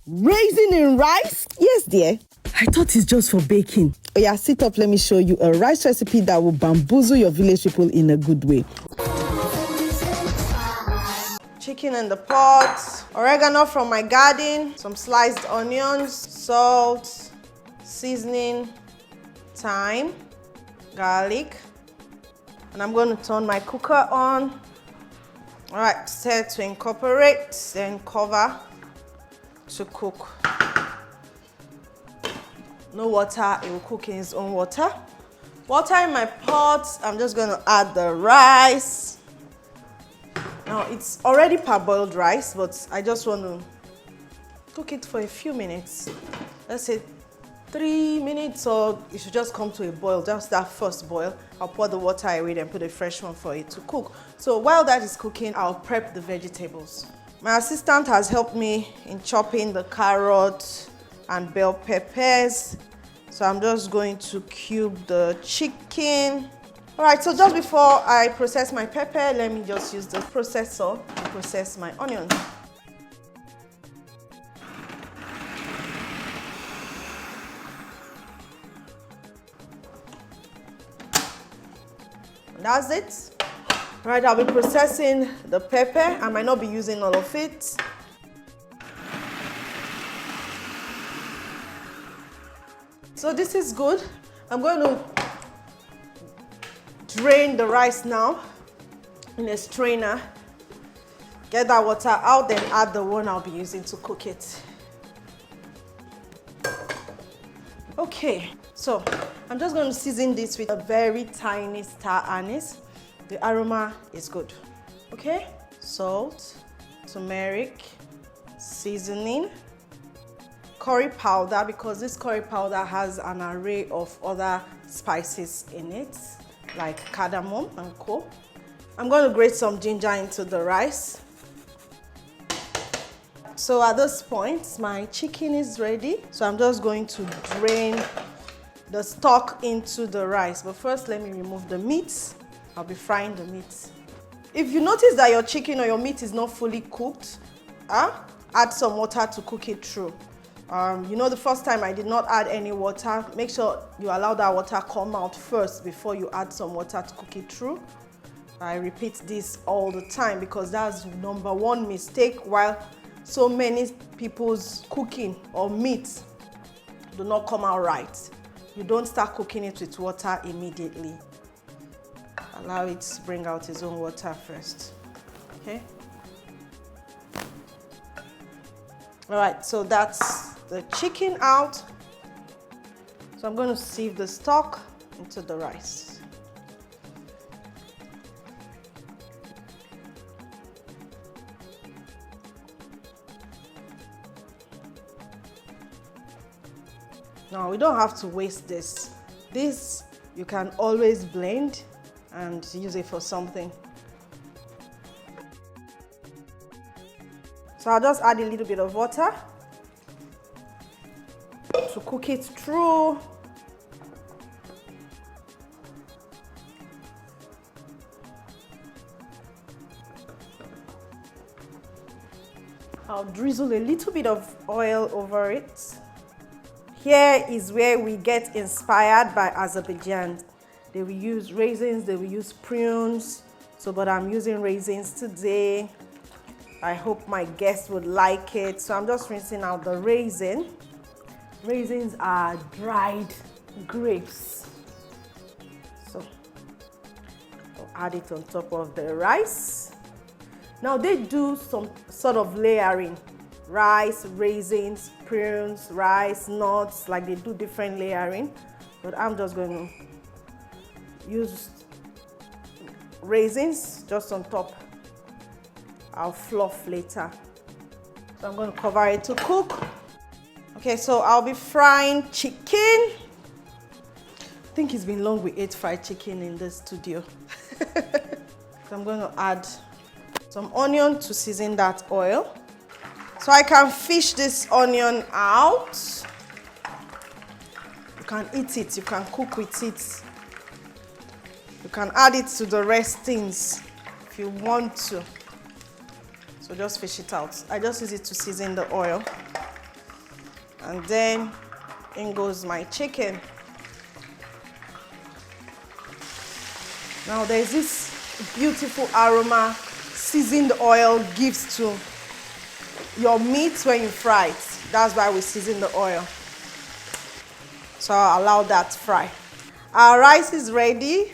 Raisin in rice? Yes, dear. I thought it's just for baking. Oh yeah, sit up, let me show you a rice recipe that will bamboozle your village people in a good way. Chicken in the pot, oregano from my garden, some sliced onions, salt, seasoning, thyme, garlic, and I'm going to turn my cooker on. All right, set to incorporate, then cover to cook. No water, it will cook in its own water. Water in my pot, I'm just going to add the rice. Now it's already parboiled rice, but I just want to cook it for a few minutes. Let's say 3 minutes, or it should just come to a boil, just that first boil. I'll pour the water away, then put a fresh one for it to cook. So while that is cooking, I'll prep the vegetables. My assistant has helped me in chopping the carrot and bell peppers. So I'm just going to cube the chicken. All right, so just before I process my pepper, let me just use the processor to process my onions. That's it. All right, I'll be processing the pepper. I might not be using all of it. So this is good. I'm going to drain the rice now in a strainer. Get that water out, then add the one I'll be using to cook it. Okay, so I'm just going to season this with a very tiny star anise. The aroma is good. Okay, salt, turmeric, seasoning, curry powder, because this curry powder has an array of other spices in it, like cardamom and co. I'm going to grate some ginger into the rice. So at this point, my chicken is ready. So I'm just going to drain the stock into the rice. But first, let me remove the meat. I'll be frying the meat. If you notice that your chicken or your meat is not fully cooked, add some water to cook it through. You know, the first time I did not add any water. Make sure you allow that water come out first before you add some water to cook it through. I repeat this all the time because that's number one mistake while so many people's cooking or meat do not come out right. You don't start cooking it with water immediately. Allow it to bring out its own water first. Okay? All right, so that's the chicken out. So I'm going to sieve the stock into the rice. Now, we don't have to waste this. This you can always blend and use it for something. So I'll just add a little bit of water to cook it through. I'll drizzle a little bit of oil over it. Here is where we get inspired by Azerbaijan. They will use raisins, they will use prunes. But I'm using raisins today. I hope my guests would like it. So I'm just rinsing out the raisin. Raisins are dried grapes. So I'll add it on top of the rice. Now they do some sort of layering. Rice, raisins, prunes, rice, nuts, like they do different layering. But I'm just going to use raisins just on top. I'll fluff later. So I'm going to cover it to cook. Okay, so I'll be frying chicken. I think it's been long we ate fried chicken in the studio. So I'm going to add some onion to season that oil. So I can fish this onion out. You can eat it, you can cook with it. You can add it to the restings if you want to. So just fish it out. I just use it to season the oil. And then in goes my chicken. Now there's this beautiful aroma seasoned oil gives to your meat when you fry it. That's why we season the oil. So I'll allow that fry. Our rice is ready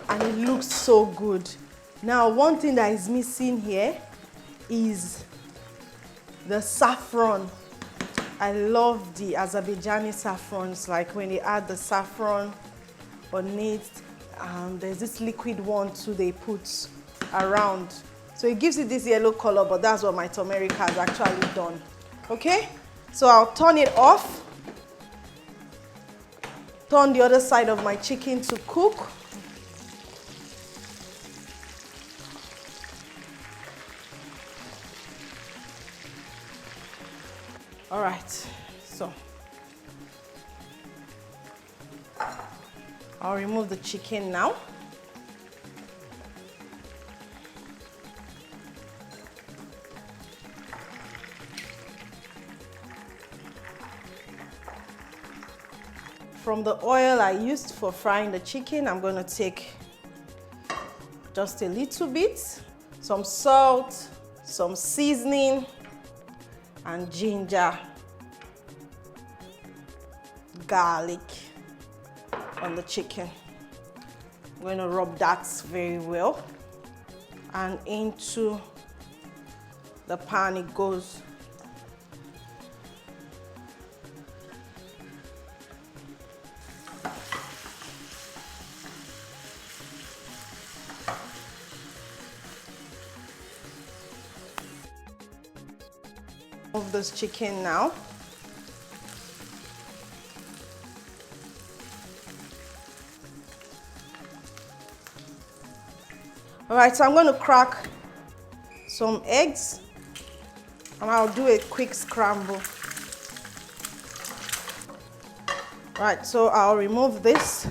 and it looks so good. Now one thing that is missing here is the saffron. I love the Azerbaijani saffrons, like when they add the saffron on it. There's this liquid one too they put around. So it gives it this yellow color, but that's what my turmeric has actually done. Okay, so I'll turn it off. Turn the other side of my chicken to cook. All right, so I'll remove the chicken now. From the oil I used for frying the chicken, I'm going to take just a little bit, some salt, some seasoning, and ginger, garlic on the chicken. I'm going to rub that very well, and into the pan it goes. Of this chicken now. All right, so I'm going to crack some eggs and I'll do a quick scramble. All right, so I'll remove this.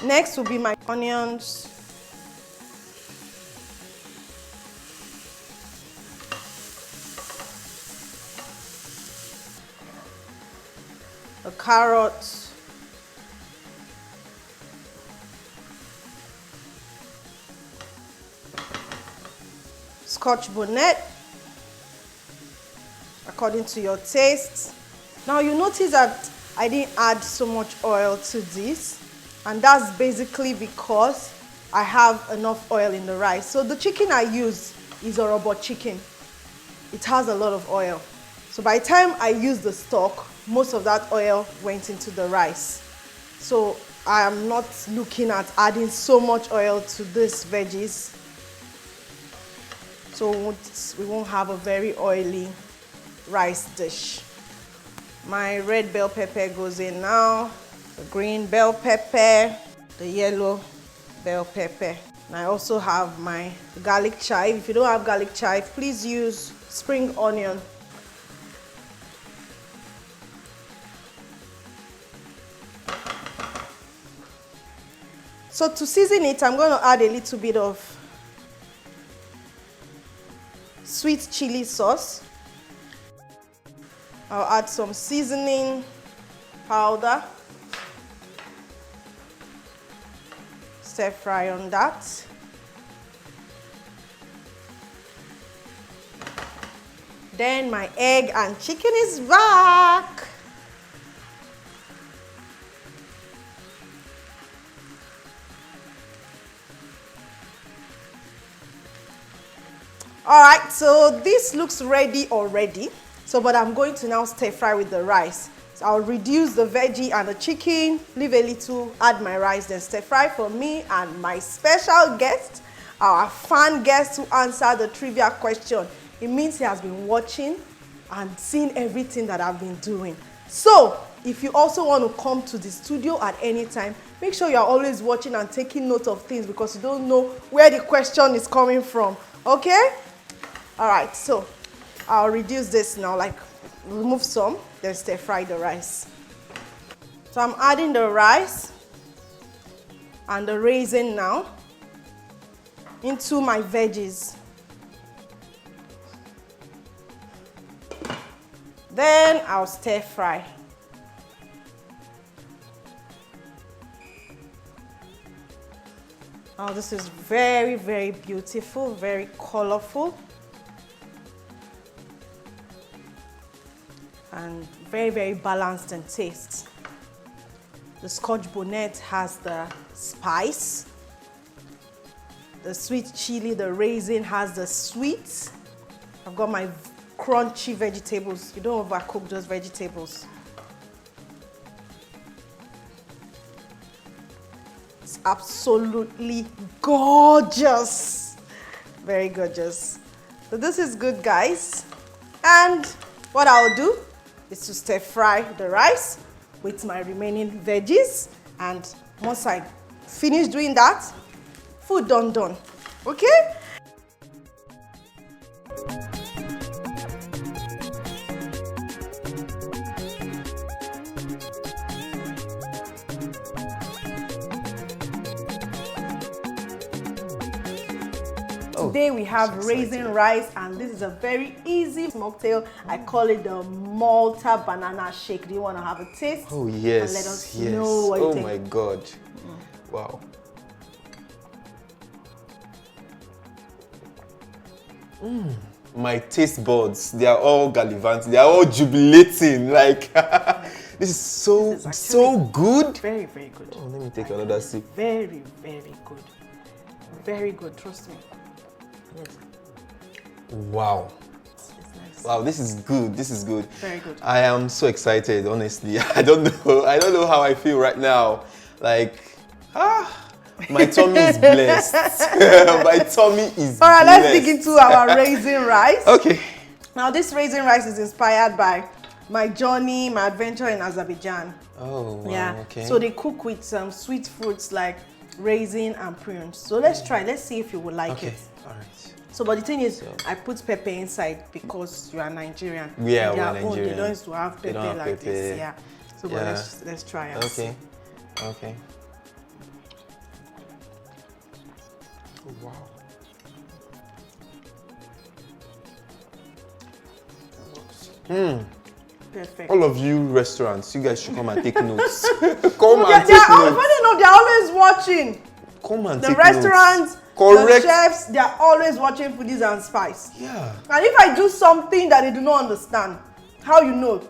Next will be my onions. The carrots. Scotch bonnet, according to your taste. Now you notice that I didn't add so much oil to this. And that's basically because I have enough oil in the rice. So the chicken I use is a robot chicken. It has a lot of oil. So by the time I use the stock, most of that oil went into the rice. So I am not looking at adding so much oil to this veggies. So we won't have a very oily rice dish. My red bell pepper goes in now. The green bell pepper, the yellow bell pepper. And I also have my garlic chive. If you don't have garlic chive, please use spring onion. So to season it, I'm going to add a little bit of sweet chili sauce. I'll add some seasoning powder. Stir fry on that. Then my egg and chicken is back. All right, so this looks ready already. So, but I'm going to now stir fry with the rice. So I'll reduce the veggie and the chicken, leave a little, add my rice, then stir fry for me and my special guest, our fan guest who answered the trivia question. It means he has been watching and seeing everything that I've been doing. So, if you also want to come to the studio at any time, make sure you're always watching and taking note of things because you don't know where the question is coming from. Okay? All right, so I'll reduce this now, like remove some, then stir fry the rice. So I'm adding the rice. and the raisin now into my veggies. Then I'll stir fry. Oh, this is very, very beautiful, very colorful, and very, very balanced in taste. The Scotch bonnet has the spice. The sweet chili, the raisin has the sweet. I've got my crunchy vegetables. You don't overcook those vegetables. It's absolutely gorgeous. Very gorgeous. So this is good, guys. And what I'll do is to stir fry the rice with my remaining veggies. And once I finish doing that, food done. Okay? Today we have raisin rice, and this is a very easy mocktail. I call it the Malta banana shake. Do you want to have a taste? Oh yes, and let us yes. know what you think. My God. Wow. My taste buds, they are all gallivant. They are all jubilating. Like this is so good. Very, very good. Oh, let me take another sip. Very, very good. Very good. Trust me. Yes. Wow. It's nice. Wow, this is good. This is good. Very good. I am so excited, honestly. I don't know how I feel right now. Like, my tummy is blessed. My tummy is blessed. All right, let's dig into our raisin rice. Okay. Now, this raisin rice is inspired by my journey, my adventure in Azerbaijan. Oh, wow, yeah. okay. So they cook with some sweet fruits like raisin and prunes. So let's try. Let's see if you will like it. All right. So, but the thing is, I put pepper inside because you are Nigerian. Yeah, we're Nigerian. They don't used to have pepper like this. Yeah. So, but let's try and see. Okay. Oh, wow. Perfect. All of you restaurants, you guys should come and take notes. Come and take notes. They're always watching. Come and The take restaurants, notes. Correct. the chefs, they're always watching foodies and spice. Yeah. And if I do something that they do not understand, how you know?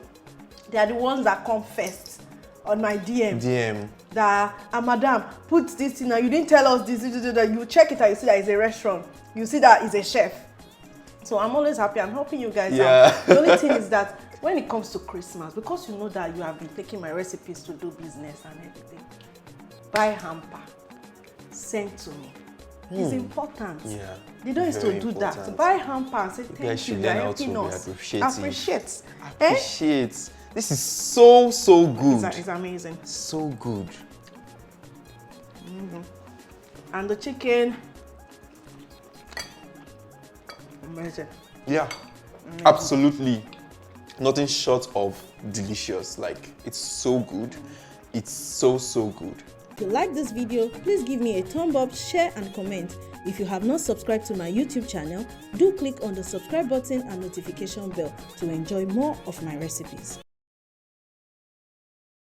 They are the ones that come first on my DM. That, madam, put this in, you didn't tell us this. You check it and you see that it's a restaurant. You see that it's a chef. So I'm always happy. I'm helping you guys out. The only thing is that when it comes to Christmas, because you know that you have been taking my recipes to do business and everything, buy hamper, send to me. It's important. Yeah. They don't used to do that. Buy hamper and say thank you. You're helping us. Appreciate. This is so good. It's amazing. So good. And the chicken. Amazing. Yeah. Absolutely. Nothing short of delicious. Like, it's so good. It's so good. If you like this video, please give me a thumb up, share and comment. If you have not subscribed to my YouTube channel, do click on the subscribe button and notification bell to enjoy more of my recipes.